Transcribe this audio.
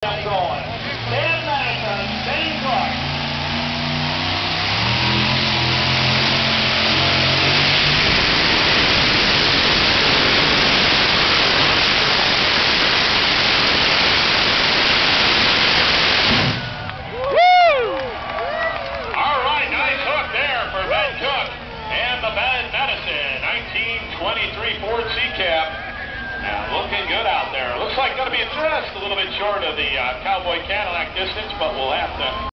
Going. Ben Madison, Ben Clark. All right, nice hook there for Ben Cook and the Ben Madison 1923 Ford C-Cab. Looking good out there. Looks like going to be just a little bit short of the Cowboy Cadillac distance, but we'll have to